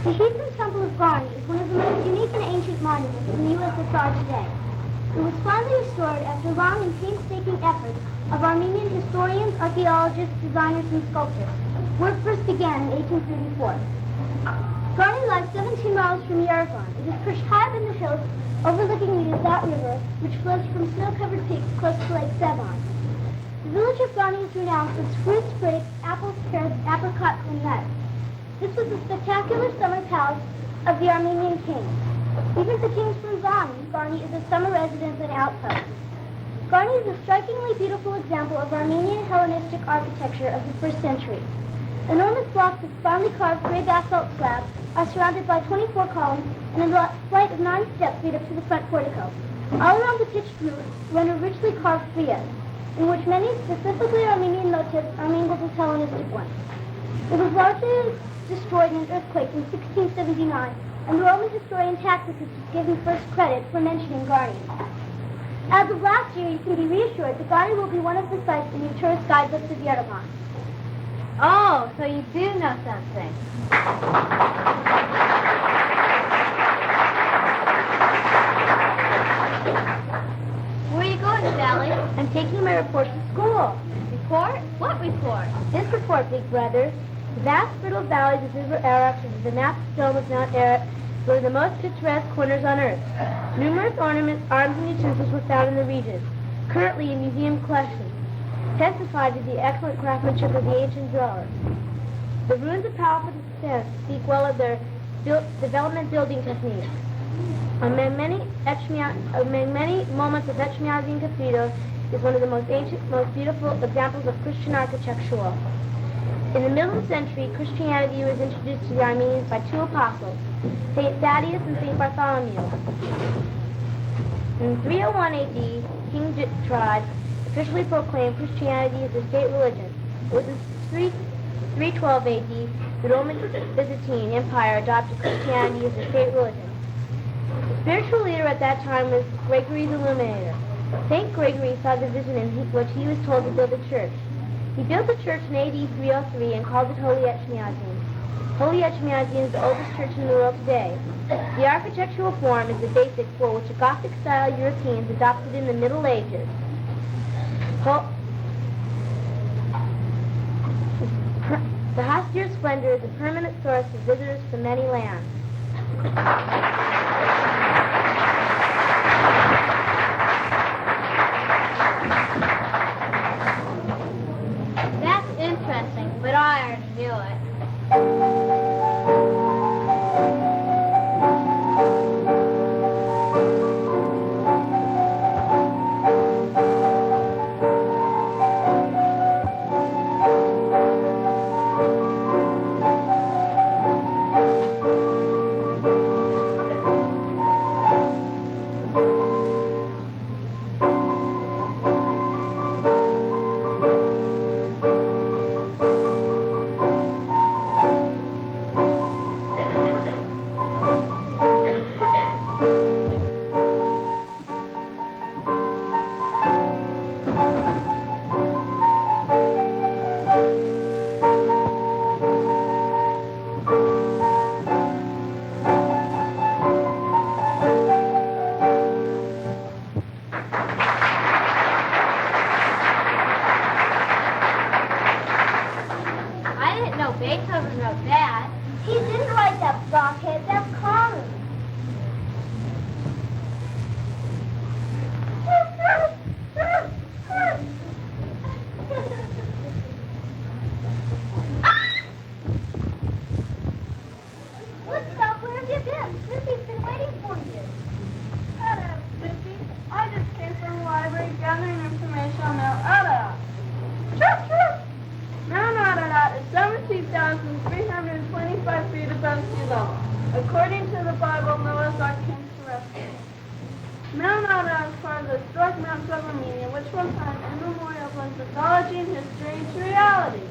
The Heathen Temple of Garni is one of the most unique and ancient monuments in the USSR today. It was finally restored after long and painstaking efforts of Armenian historians, archaeologists, designers, and sculptors. Work first began in 1834. Garni lies 17 miles from Yerevan. It is perched high up in the hills overlooking the Azat River, which flows from snow-covered peaks close to Lake Sevan. The village of Garni is renowned for its fruits, grapes, apples, carrots, apricots, and nuts. This was the spectacular summer palace of the Armenian kings. Even the kings from Garni is a summer residence and outpost. Garni is a strikingly beautiful example of Armenian Hellenistic architecture of the 1st century. Enormous blocks of finely carved gray basalt slabs are surrounded by 24 columns and a flight of 9 steps lead up to the front portico. All around the pitched roof run a richly carved frieze, in which many specifically Armenian motifs are mingled with Hellenistic ones. It was largely destroyed in an earthquake in 1679, and the Roman historian Tacitus was given first credit for mentioning Garni. As of last year, you can be reassured that Garni will be one of the sites in your tourist guidebooks of Yerevan. Oh, so you do know something. Where are you going, Sally? I'm taking my report to school. Report? What report? This report, big brother. The vast fertile valleys of River Arak and the massive dome of Mount Arak were the most picturesque corners on earth. Numerous ornaments, arms, and utensils were found in the region, currently in museum collections, testified to the excellent craftsmanship of the ancient dwellers. The ruins of powerful defense speak well of their development building techniques. Among many moments of Echmiadzin Cathedral is one of the most ancient, most beautiful examples of Christian architecture. In the middle century, Christianity was introduced to the Armenians by 2 apostles, St. Thaddeus and St. Bartholomew. In 301 AD, King Jatrod officially proclaimed Christianity as the state religion. It was in 312 AD the Roman Byzantine Empire adopted Christianity as the state religion. The spiritual leader at that time was Gregory the Illuminator. St. Gregory saw the vision in which he was told to build a church. He built the church in AD 303 and called it Holy Echmiadzin. Holy Echmiadzin is the oldest church in the world today. The architectural form is the basis for which the Gothic-style Europeans adopted in the Middle Ages. The austere splendor is a permanent source of visitors from many lands. That's interesting, but I already knew it. Beethoven wrote that. He didn't write that blockhead. That's common. What's up? Where have you been? Snoopy's been waiting for you. Hello, Snoopy. I just came from the library gathering information on Mount Ararat. Mount Ararat is 17,325 feet above sea level. According to the Bible, Noah's Ark came to rescue. Mount Ararat is part of the historic mountains of Armenia, which from time immemorial blends mythology and history to reality.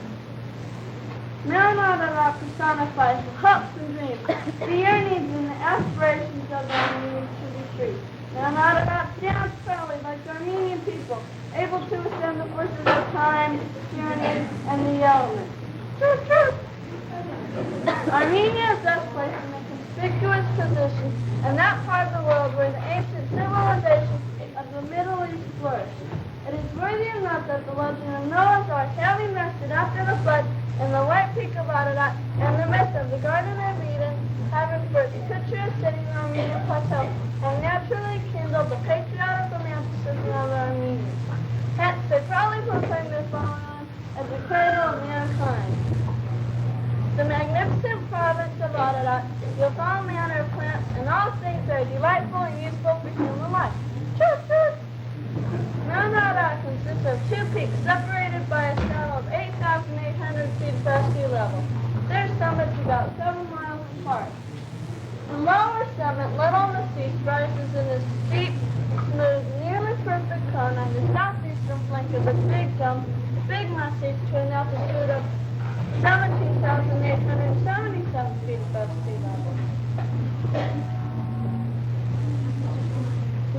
Mount Ararat personifies the hopes and dreams, the yearnings and the aspirations of the Armenians to be free. Mount Ararat stands proudly like the Armenian people, able to withstand the forces of time, tyranny, and the elements. Armenia is thus placed placed in a conspicuous position in that part of the world where the ancient civilization of the Middle East flourished. It is worthy of note that the legend of Noah's Ark, having rested after the flood in the White Peak of Ararat and the midst of the Garden of Eden, having birthed the picturesque city of the Armenian plateau, and naturally kindled the patriotic romanticism of the Armenians. Hence, they proudly proclaim their fatherland as the cradle of mankind. The magnificent province of Ararat yields all manner of plants, and all things are delightful and useful for human life. Chirp, chirp! Mount Ararat consists of two peaks separated by a saddle of 8,800 feet above sea level. Their summits about 7 miles apart. The lower summit, lit on the sea, rises in a steep, smooth, nearly perfect cone on the southeastern flank of the Big Dome, Big Massif, to an altitude of 17,877 feet above sea level.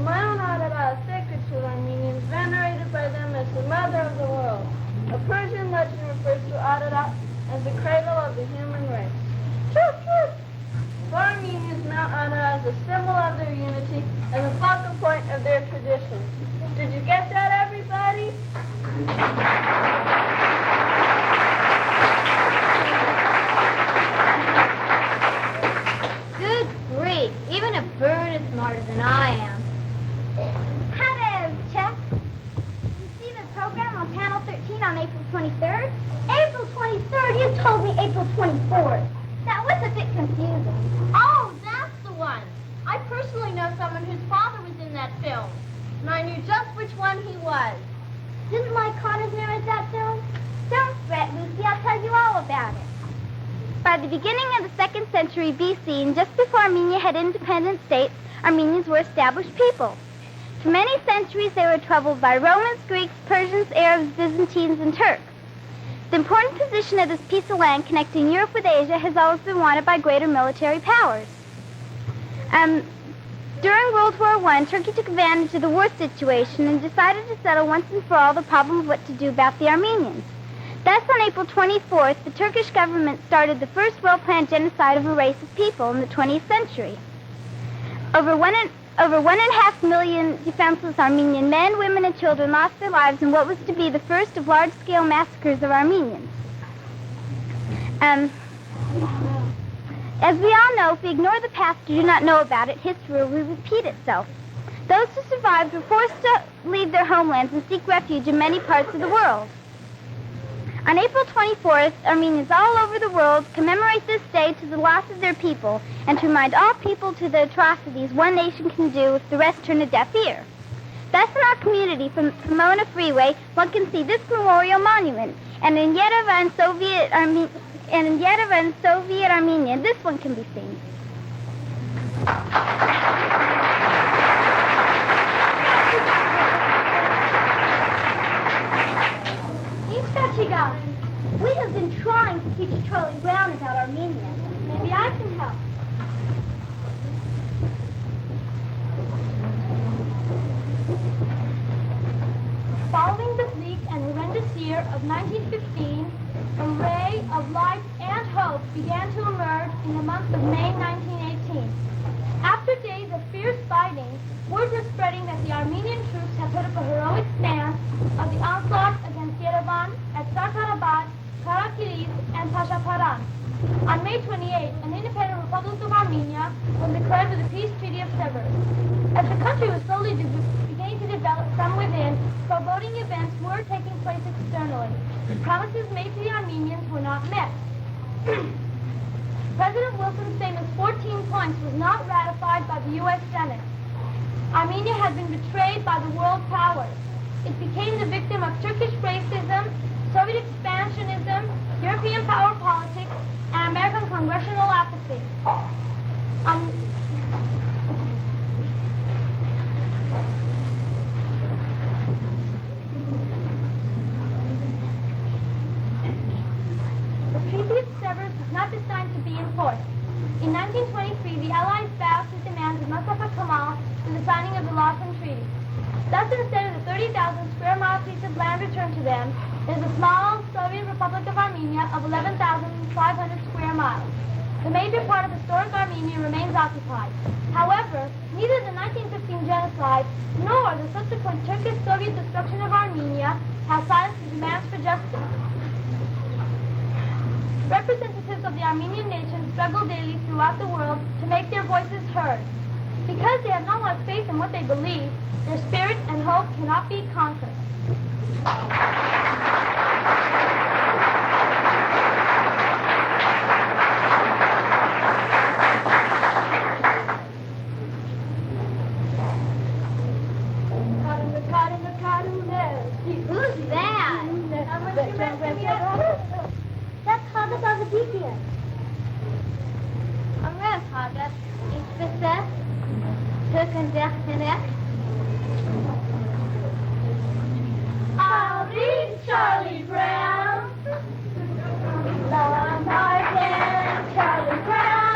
Mount Ararat is sacred to the Armenians, venerated by them as the mother of the world. A Persian legend refers to Ararat as the cradle of the human race. Chirp, chirp! For Armenians, Mount Ararat is a symbol of their unity and the focal point of their traditions. Did you get that, everybody? Good grief. Even a bird is smarter than I am. Hello, Chuck. You see the program on Panel 13 on April 23rd? April 23rd? You told me April 24th. That was a bit confusing. Oh, that's the one. I personally know someone whose father was in that film, and I knew just which one he was. Didn't Mike Connors narrate that film? Don't fret, Lucy. I'll tell you all about it. By the beginning of the 2nd century BC, and just before Armenia had independent states, Armenians were established people. For many centuries, they were troubled by Romans, Greeks, Persians, Arabs, Byzantines, and Turks. The important position of this piece of land connecting Europe with Asia has always been wanted by greater military powers. During World War I, Turkey took advantage of the war situation and decided to settle once and for all the problem of what to do about the Armenians. Thus, on April 24th, the Turkish government started the first well-planned genocide of a race of people in the 20th century. Over 1.5 million defenseless Armenian men, women, and children lost their lives in what was to be the first of large-scale massacres of Armenians. As we all know, if we ignore the past or do not know about it, history will repeat itself. Those who survived were forced to leave their homelands and seek refuge in many parts of the world. On April 24th, Armenians all over the world commemorate this day to the loss of their people and to remind all people to the atrocities one nation can do if the rest turn a deaf ear. Thus, in our community from Pomona Freeway, one can see this memorial monument, and in Yerevan, Soviet Armenia, this one can be seen. We have been trying to teach Charlie Brown about Armenia. Maybe I can help. Following the bleak and horrendous year of 1915, a ray of light and hope began to emerge in the month of May 1918. After days of fierce fighting, word was spreading that the Armenian troops had put up a heroic stand of the onslaught against Yerevan at Sakarabad, Karakilis, and Pashaparan. On May 28, an independent Republic of Armenia was declared with the Peace Treaty of Sevres. As the country was slowly beginning to develop from within, foreboding events were taking place externally. The promises made to the Armenians were not met. President Wilson's famous 14 points was not ratified by the U.S. Senate. Armenia had been betrayed by the world powers. It became the victim of Turkish racism, Soviet expansionism, European power politics, and American congressional apathy. The Treaty of Sevres was not designed to be enforced. In 1923, the Allies bowed to the demands of Mustafa Kemal in the signing of the Lausanne Treaty. Thus, instead of the 30,000 square mile piece of land returned to them, there is a small Soviet Republic of Armenia of 11,500 square miles. the major part of historic Armenia remains occupied. However, neither the 1915 genocide nor the subsequent Turkish-Soviet destruction of Armenia has silenced the demands for justice. Representatives of the Armenian nation struggle daily throughout the world to make their voices heard. Because they have not lost faith in what they believe, their spirit and hope cannot be conquered. Who's that? That's Haga Bavadikian. Arrest, Haga. Ich besetzt. Türken der I'll read Charlie Brown. Love Martin, Charlie Brown.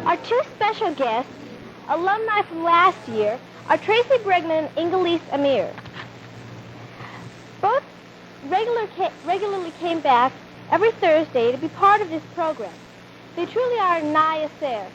Our two special guests, alumni from last year, are Tracy Bregman and Ingelise Amir. Both regularly came back every Thursday to be part of this program. They truly are a nice affair.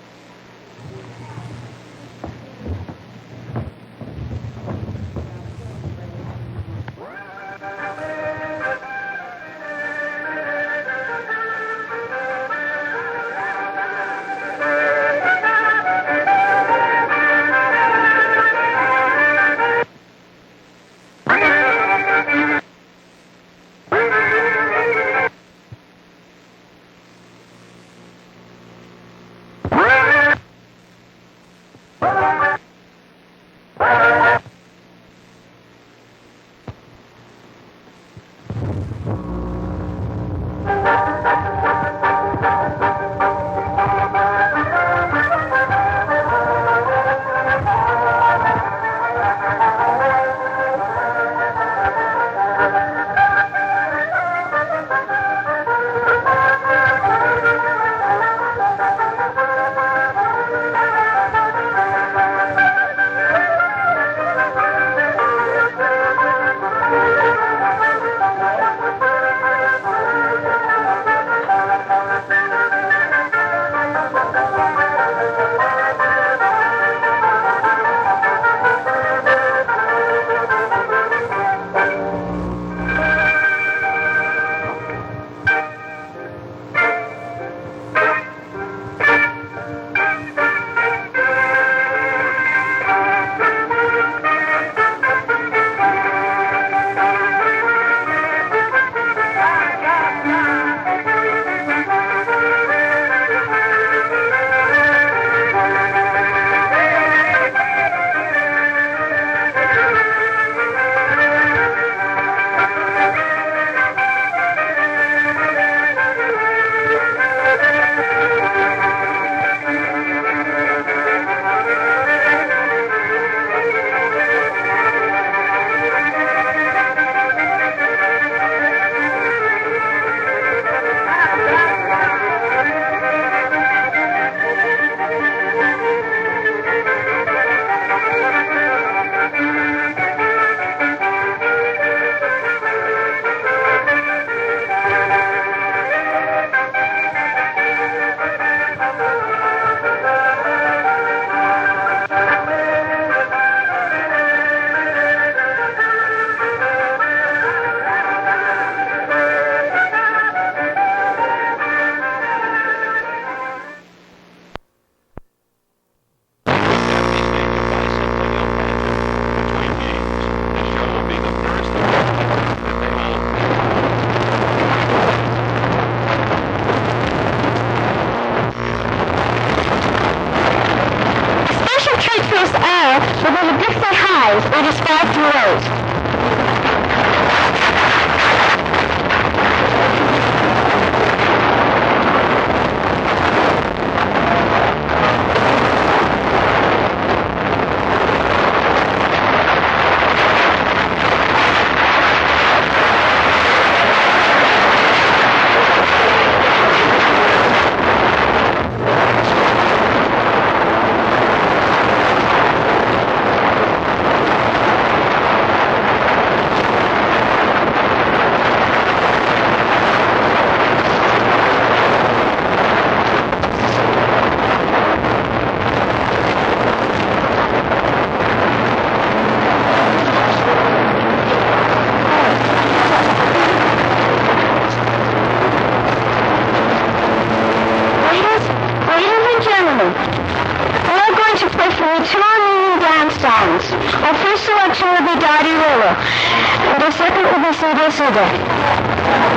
Our first selection will be Daddy Roller, and our second will be Suda Suda.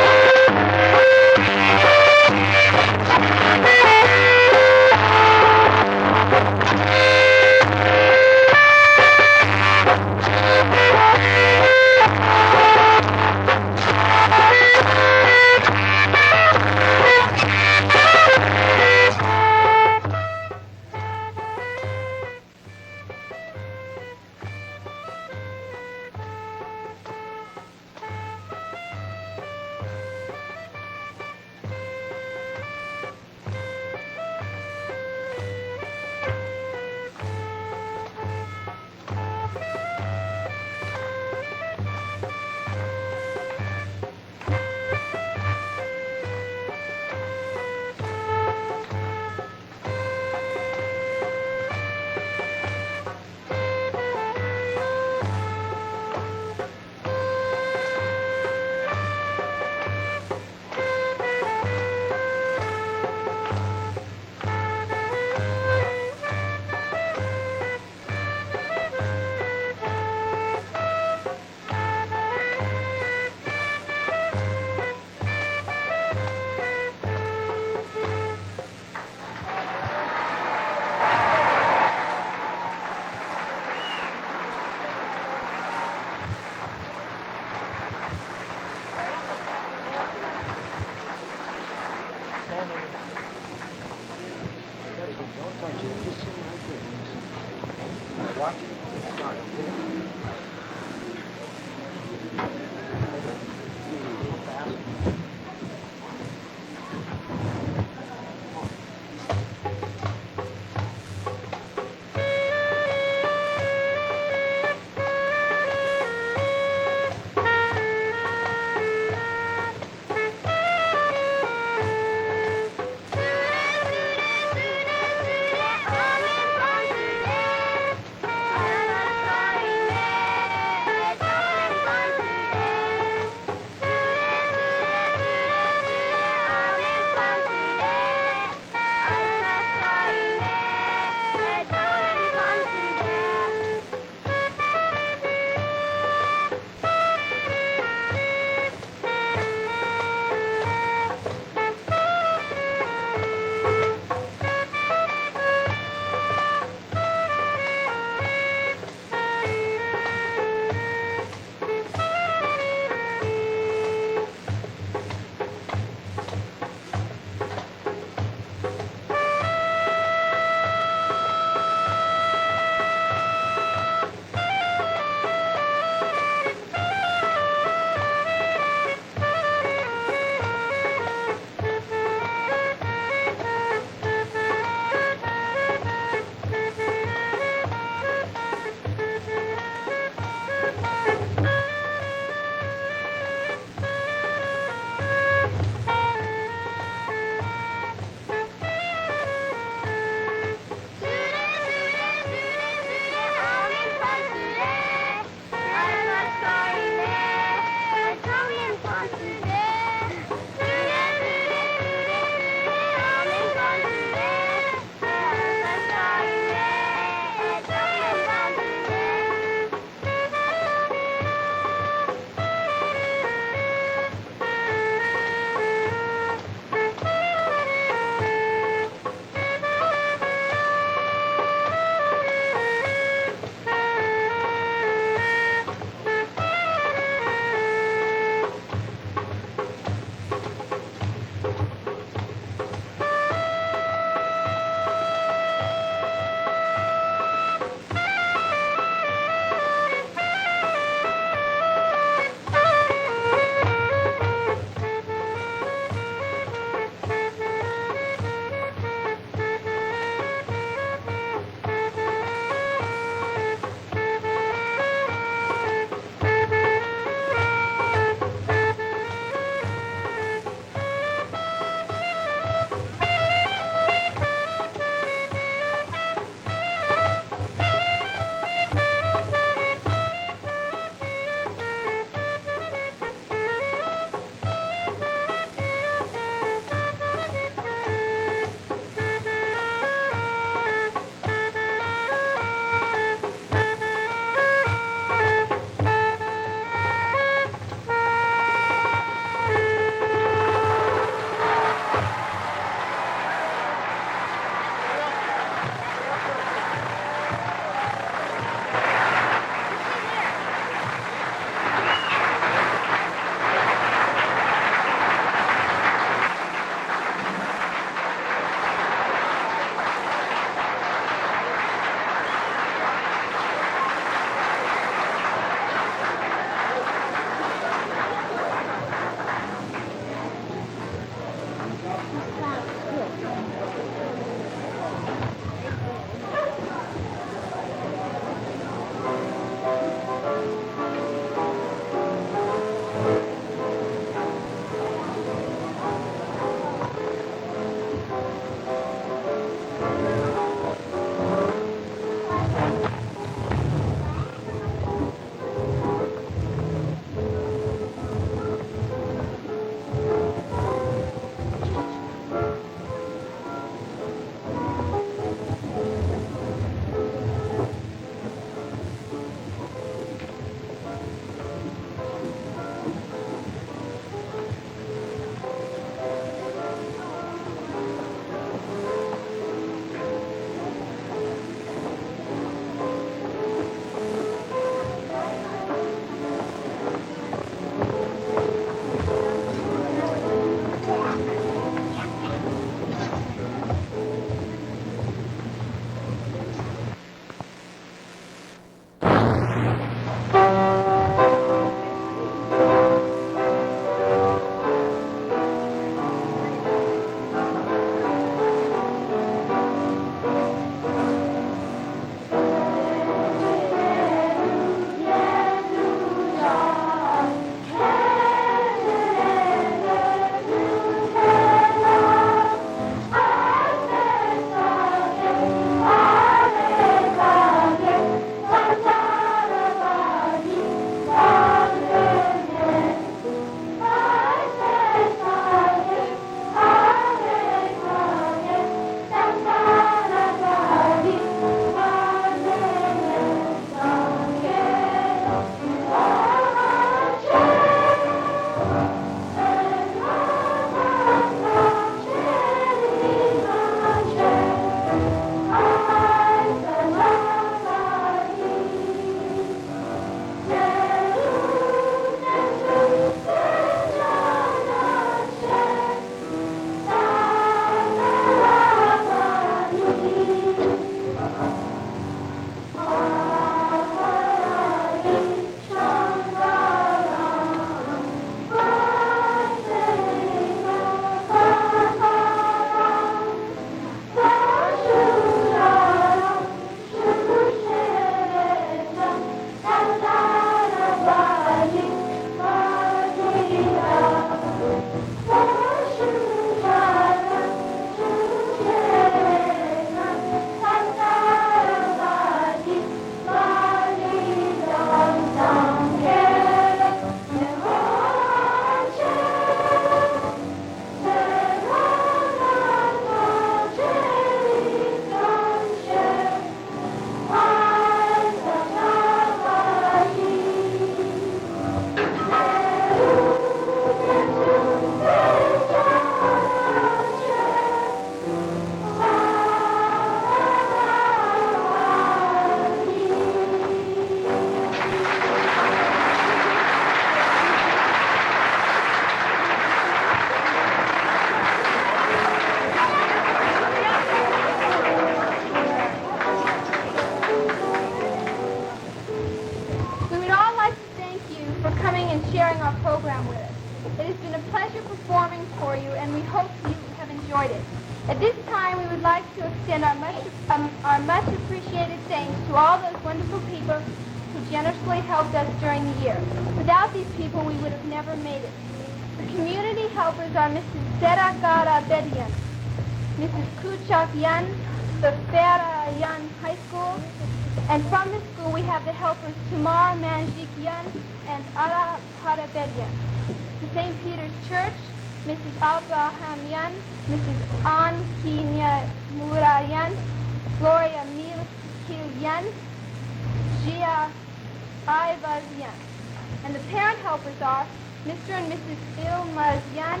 And the parent helpers are Mr. and Mrs. Ilmaz Yan,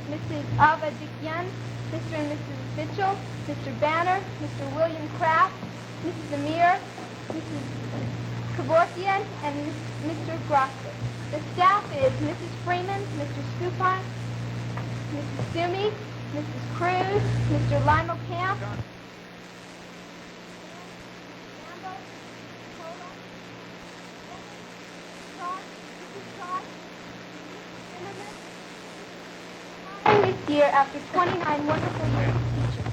Mrs. Avadik Yan, Mr. and Mrs. Mitchell, Mr. Banner, Mr. William Kraft, Mrs. Amir, Mrs. Kavorkian, and Mr. Grosser. The staff is Mrs. Freeman, Mr. Skupon, Mrs. Sumi, Mrs. Cruz, Mr. Limo Camp, this year after 29 wonderful years of teaching.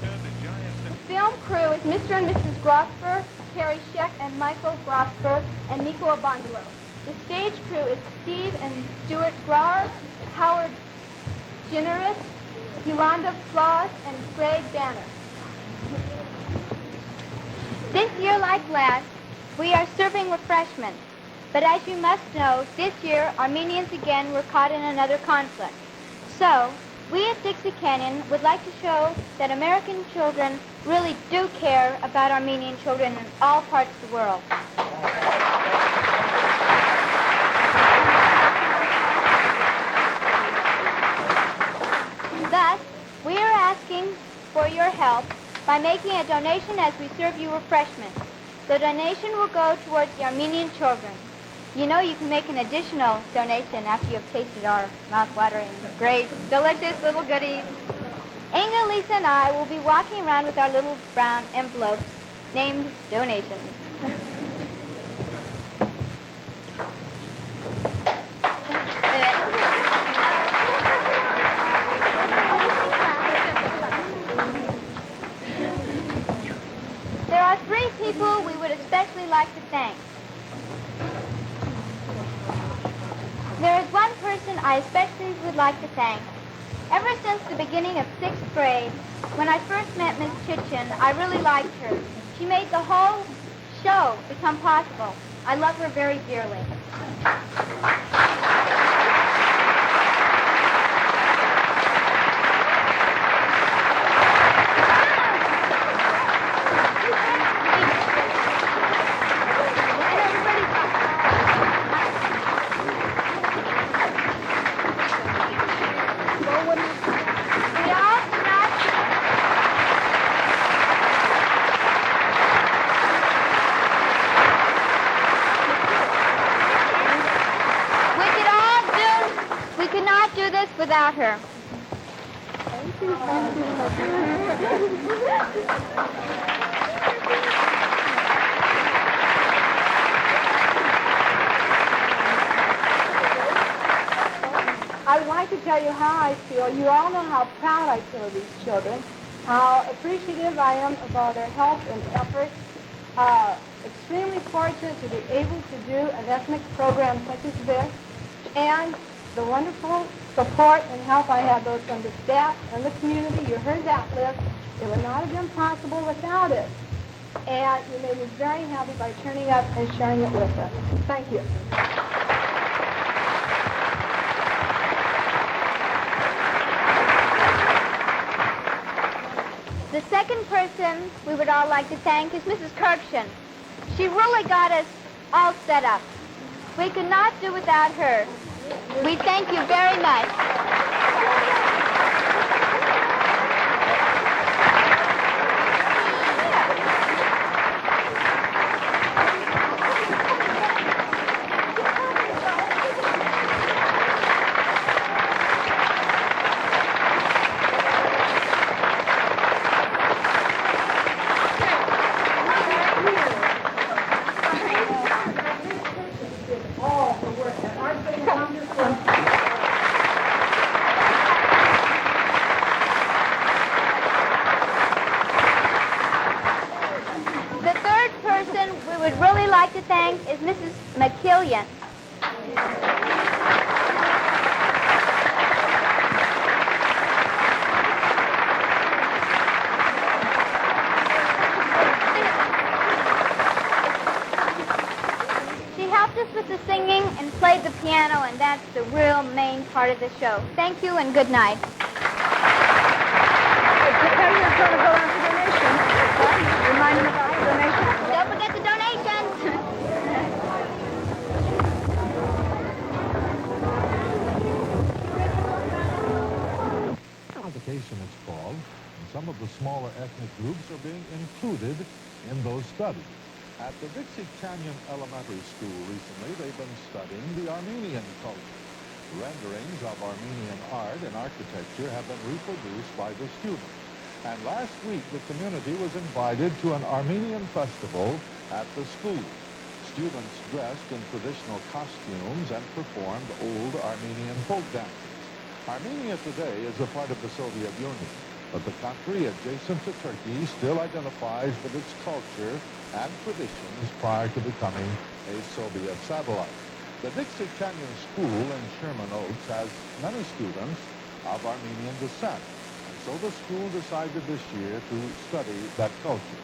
The film crew is Mr. and Mrs. Grosper, Terry Scheck, and Michael Grosper, and Nico Abondulo. The stage crew is Steve and Stuart Grauer, Howard Generous, Yolanda Floss, and Craig Banner. This year, like last, we are serving refreshments. But as you must know, this year, Armenians again were caught in another conflict. So, we at Dixie Canyon would like to show that American children really do care about Armenian children in all parts of the world. Thus, we are asking for your help by making a donation as we serve you refreshments. The donation will go towards the Armenian children. You know you can make an additional donation after you have tasted our mouth-watering, great, delicious little goodies. Inga, Lisa, and I will be walking around with our little brown envelopes named donations. There are 3 people we would especially like to thank. There is one person I especially would like to thank. Ever since the beginning of 6th grade, when I first met Miss Chitchin, I really liked her. She made the whole show become possible. I love her very dearly. Without her. I would like to tell you how I feel. You all know how proud I feel of these children, how appreciative I am of all their help and efforts. Extremely fortunate to be able to do an ethnic program such as this, and the wonderful support and help I have both from the staff and the community. You heard that list. It would not have been possible without it. And you made me very happy by turning up and sharing it with us. Thank you. The second person we would all like to thank is Mrs. Kirkshin. She really got us all set up. We could not do without her. We thank you very much. Is Mrs. McKillian. She helped us with the singing and played the piano, and that's the real main part of the show. Thank you and good night. Remind them about the donation. Don't forget the donations. Convocation, it's called, and some of the smaller ethnic groups are being included in those studies. At the Dixie Canyon Elementary School recently, they've been studying the Armenian culture. Renderings of Armenian art and architecture have been reproduced by the students. And last week, the community was invited to an Armenian festival at the school. Students dressed in traditional costumes and performed old Armenian folk dances. Armenia today is a part of the Soviet Union, but the country adjacent to Turkey still identifies with its culture and traditions prior to becoming a Soviet satellite. The Dixie Canyon School in Sherman Oaks has many students of Armenian descent, and so the school decided this year to study that culture.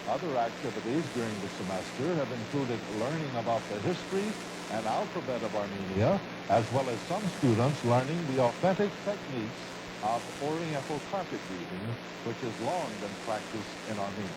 Other activities during the semester have included learning about the history and alphabet of Armenia, as well as some students learning the authentic techniques of Oriental carpet weaving, which has long been practiced in Armenia.